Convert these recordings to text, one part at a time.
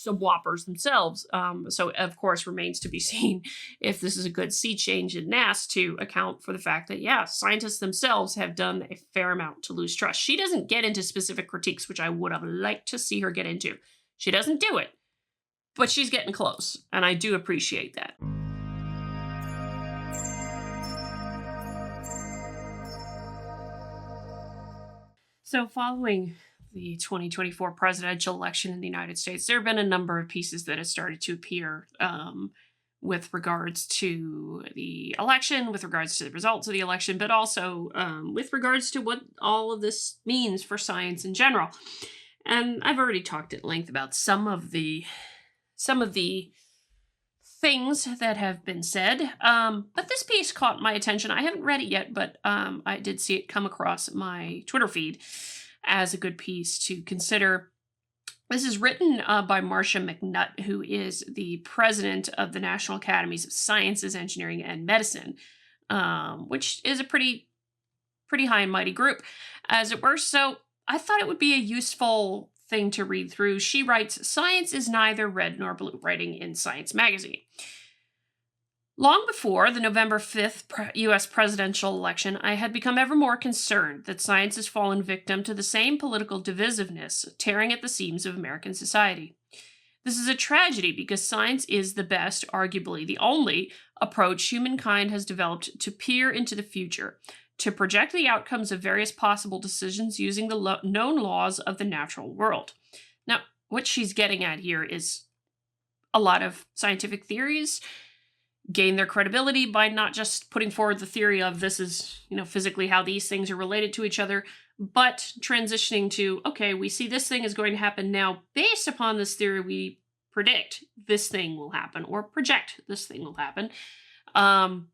some whoppers themselves. So, of course, remains to be seen if this is a good sea change in NAS to account for the fact that, yeah, scientists themselves have done a fair amount to lose trust. She doesn't get into specific critiques, which I would have liked to see her get into. She doesn't do it, but she's getting close, and I do appreciate that. So, following the 2024 presidential election in the United States, there have been a number of pieces that have started to appear with regards to the election, with regards to the results of the election, but also with regards to what all of this means for science in general. And I've already talked at length about some of the things that have been said. But this piece caught my attention. I haven't read it yet, but I did see it come across my Twitter feed as a good piece to consider. This is written by Marcia McNutt, who is the president of the National Academies of Sciences, Engineering, and Medicine, which is a pretty high and mighty group, as it were. So I thought it would be a useful thing to read through. She writes, "Science is neither red nor blue," writing in Science magazine. Long before the November 5th U.S. presidential election, I had become ever more concerned that science has fallen victim to the same political divisiveness tearing at the seams of American society. This is a tragedy because science is the best, arguably the only, approach humankind has developed to peer into the future, to project the outcomes of various possible decisions using the known laws of the natural world. Now, what she's getting at here is a lot of scientific theories gain their credibility by not just putting forward the theory of this is, physically how these things are related to each other, but transitioning to, okay, we see this thing is going to happen now. Based upon this theory, we predict this thing will happen or project this thing will happen. And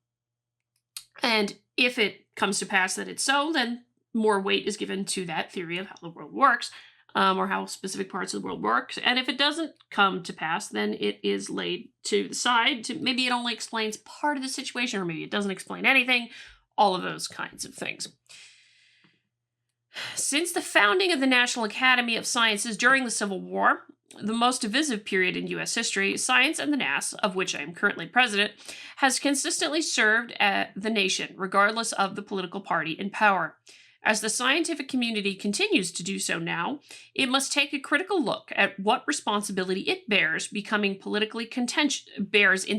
if it comes to pass that it's so, then more weight is given to that theory of how the world works, or how specific parts of the world work. And if it doesn't come to pass, then it is laid to the side. Maybe it only explains part of the situation, or maybe it doesn't explain anything, all of those kinds of things. Since the founding of the National Academy of Sciences during the Civil War, the most divisive period in U.S. history, science and the NAS, of which I am currently president, has consistently served the nation, regardless of the political party in power. As the scientific community continues to do so now, it must take a critical look at what responsibility it bears in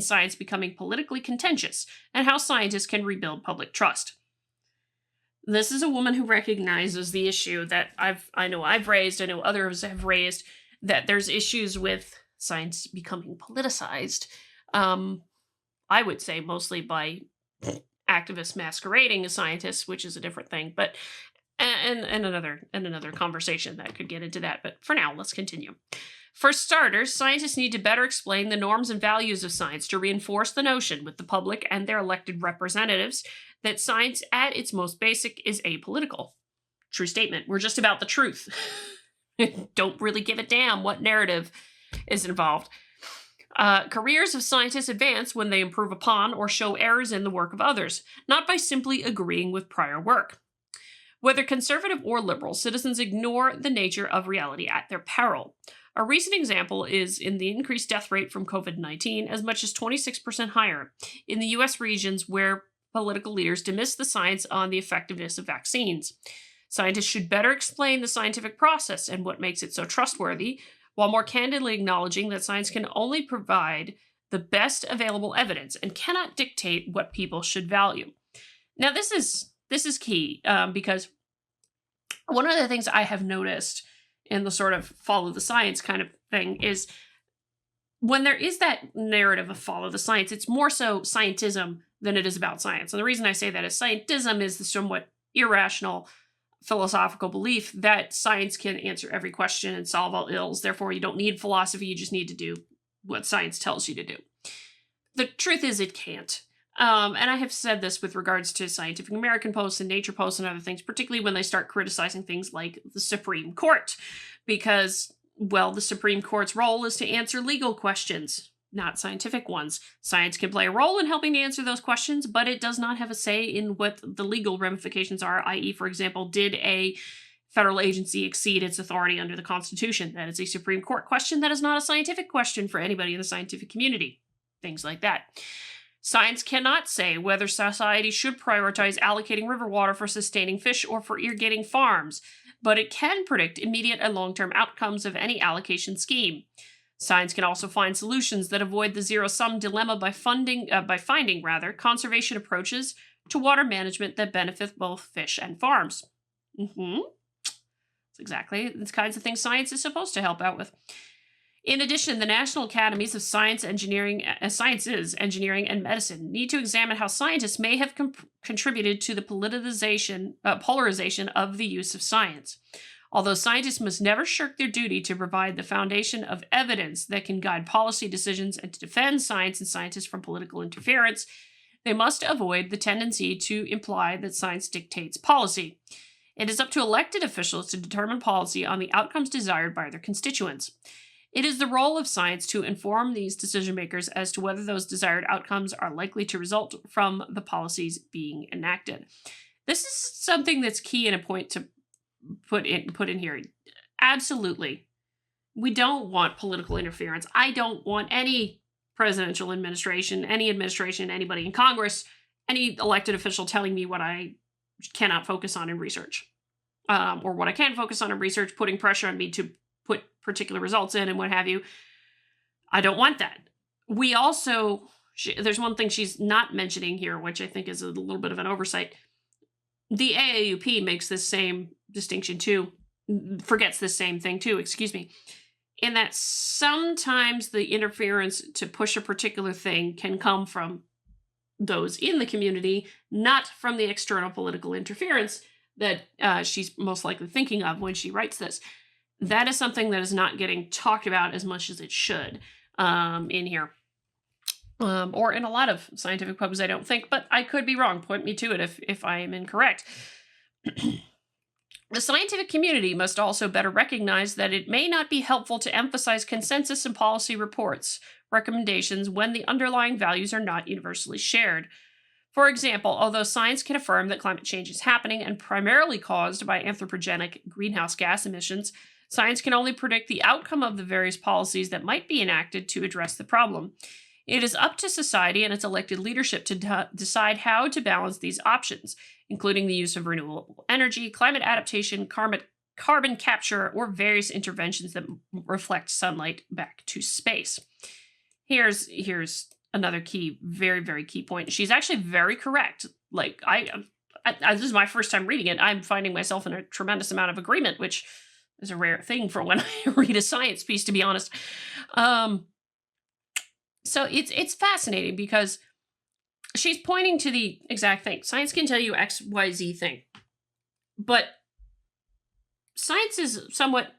science becoming politically contentious, and how scientists can rebuild public trust. This is a woman who recognizes the issue that I know I've raised, I know others have raised, that there's issues with science becoming politicized. I would say mostly by activists masquerading as scientists, which is a different thing, but and another conversation that could get into that. But for now, let's continue. For starters, scientists need to better explain the norms and values of science to reinforce the notion with the public and their elected representatives that science at its most basic is apolitical. True statement. We're just about the truth. Don't really give a damn what narrative is involved. Careers of scientists advance when they improve upon or show errors in the work of others, not by simply agreeing with prior work. Whether conservative or liberal, citizens ignore the nature of reality at their peril. A recent example is in the increased death rate from COVID-19, as much as 26% higher in the U.S. regions where political leaders dismiss the science on the effectiveness of vaccines. Scientists should better explain the scientific process and what makes it so trustworthy, while more candidly acknowledging that science can only provide the best available evidence and cannot dictate what people should value. Now, this is key because one of the things I have noticed in the sort of follow the science kind of thing is when there is that narrative of follow the science, it's more so scientism than it is about science. And the reason I say that is scientism is the somewhat irrational philosophical belief that science can answer every question and solve all ills. Therefore, you don't need philosophy. You just need to do what science tells you to do. The truth is it can't. And I have said this with regards to Scientific American posts and Nature posts and other things, particularly when they start criticizing things like the Supreme Court, because, well, the Supreme Court's role is to answer legal questions, not scientific ones. Science can play a role in helping to answer those questions, but it does not have a say in what the legal ramifications are, i.e., for example, did a federal agency exceed its authority under the Constitution? That is a Supreme Court question. That is not a scientific question for anybody in the scientific community. Things like that. Science cannot say whether society should prioritize allocating river water for sustaining fish or for irrigating farms, but it can predict immediate and long-term outcomes of any allocation scheme. Science can also find solutions that avoid the zero-sum dilemma by finding conservation approaches to water management that benefit both fish and farms. That's exactly the kinds of things science is supposed to help out with. In addition, the National Academies of Sciences, Engineering, and Medicine need to examine how scientists may have contributed to the polarization of the use of science. Although scientists must never shirk their duty to provide the foundation of evidence that can guide policy decisions and to defend science and scientists from political interference, they must avoid the tendency to imply that science dictates policy. It is up to elected officials to determine policy on the outcomes desired by their constituents. It is the role of science to inform these decision makers as to whether those desired outcomes are likely to result from the policies being enacted. This is something that's key and a point to put in here. Absolutely. We don't want political interference. I don't want any presidential administration, anybody in Congress, any elected official telling me what I cannot focus on in research. Or what I can focus on in research, putting pressure on me to put particular results in and what have you. I don't want that. We also, there's one thing she's not mentioning here, which I think is a little bit of an oversight. The AAUP makes this same distinction too, forgets this same thing too, in that sometimes the interference to push a particular thing can come from those in the community, not from the external political interference that she's most likely thinking of when she writes this. That is something that is not getting talked about as much as it should in here. Or in a lot of scientific pubs, I don't think, but I could be wrong. Point me to it if I am incorrect. The scientific community must also better recognize that it may not be helpful to emphasize consensus in policy recommendations when the underlying values are not universally shared. For example, although science can affirm that climate change is happening and primarily caused by anthropogenic greenhouse gas emissions, science can only predict the outcome of the various policies that might be enacted to address the problem. It is up to society and its elected leadership to decide how to balance these options, including the use of renewable energy, climate adaptation, carbon capture, or various interventions that reflect sunlight back to space. Here's another key, very, very key point. She's actually very correct. Like, I this is my first time reading it. I'm finding myself in a tremendous amount of agreement, which is a rare thing for when I read a science piece, to be honest. So it's fascinating because she's pointing to the exact thing. Science can tell you X, Y, Z thing. But science is somewhat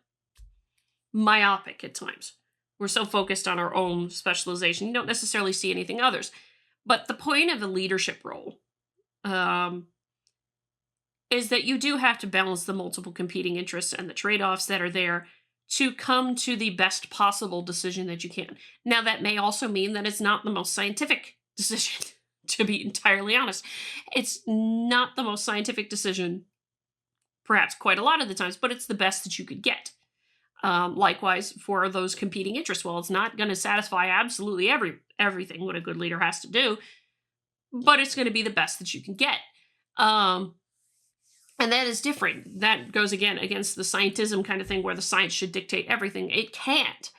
myopic at times. We're so focused on our own specialization, you don't necessarily see anything others. But the point of a leadership role is that you do have to balance the multiple competing interests and the trade-offs that are there to come to the best possible decision that you can. Now, that may also mean that it's not the most scientific decision, to be entirely honest. It's not the most scientific decision, perhaps quite a lot of the times, but it's the best that you could get. Likewise, for those competing interests, well, it's not going to satisfy absolutely everything what a good leader has to do, but it's going to be the best that you can get. And that is different. That goes, again, against the scientism kind of thing where the science should dictate everything. It can't.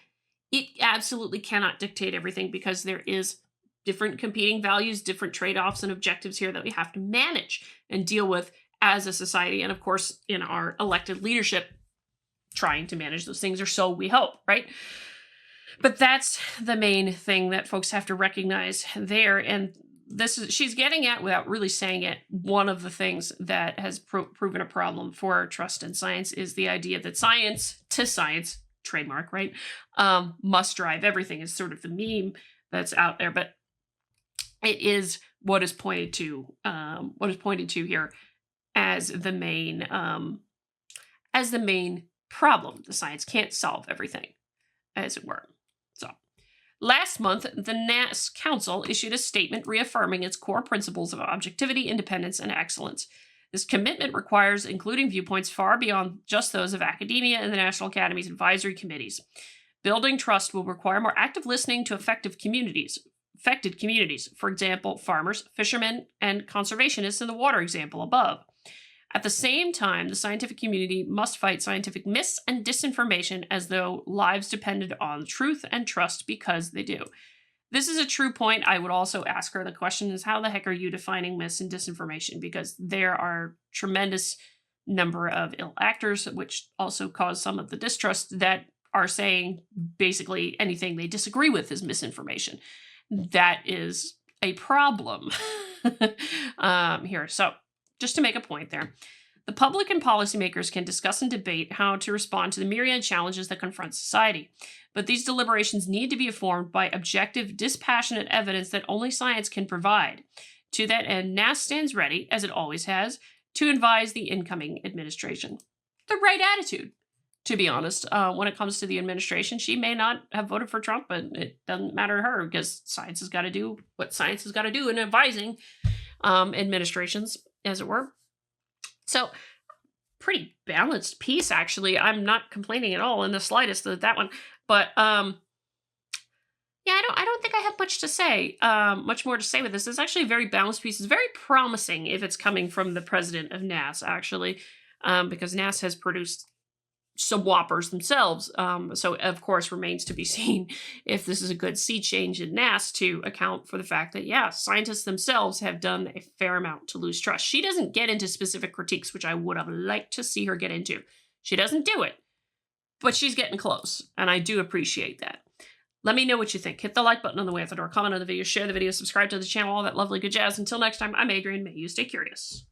It absolutely cannot dictate everything because there is different competing values, different trade-offs and objectives here that we have to manage and deal with as a society. And of course, in our elected leadership, trying to manage those things, or so we hope, right? But that's the main thing that folks have to recognize there. And this is, she's getting at, without really saying it, one of the things that has proven a problem for trust in science is the idea that science, trademark, right, must drive everything is sort of the meme that's out there. But it is what is pointed to here as the main problem. The science can't solve everything, as it were. So, last month, the NAS Council issued a statement reaffirming its core principles of objectivity, independence, and excellence. This commitment requires including viewpoints far beyond just those of academia and the National Academy's advisory committees. Building trust will require more active listening to affected communities. For example, farmers, fishermen, and conservationists in the water example above. At the same time, the scientific community must fight scientific myths and disinformation as though lives depended on truth and trust, because they do. This is a true point. I would also ask her, the question is, how the heck are you defining myths and disinformation? Because there are tremendous number of ill actors, which also cause some of the distrust, that are saying basically anything they disagree with is misinformation. That is a problem here. So just to make a point there, the public and policymakers can discuss and debate how to respond to the myriad challenges that confront society. But these deliberations need to be informed by objective, dispassionate evidence that only science can provide. To that end, NAS stands ready, as it always has, to advise the incoming administration. The right attitude, to be honest. When it comes to the administration, she may not have voted for Trump, but it doesn't matter to her, because science has got to do what science has got to do in advising administrations, as it were. So, pretty balanced piece, actually. I'm not complaining at all in the slightest of that one. But yeah, I don't think I have much to say, much more to say with this. It's actually a very balanced piece. It's very promising if it's coming from the president of NAS, actually, because NAS has produced some whoppers themselves. So, of course, remains to be seen if this is a good sea change in NAS to account for the fact that, yeah, scientists themselves have done a fair amount to lose trust. She doesn't get into specific critiques, which I would have liked to see her get into. She doesn't do it, but she's getting close, and I do appreciate that. Let me know what you think. Hit the like button on the way out the door, comment on the video, share the video, subscribe to the channel, all that lovely good jazz. Until next time, I'm Adrian. May you stay curious.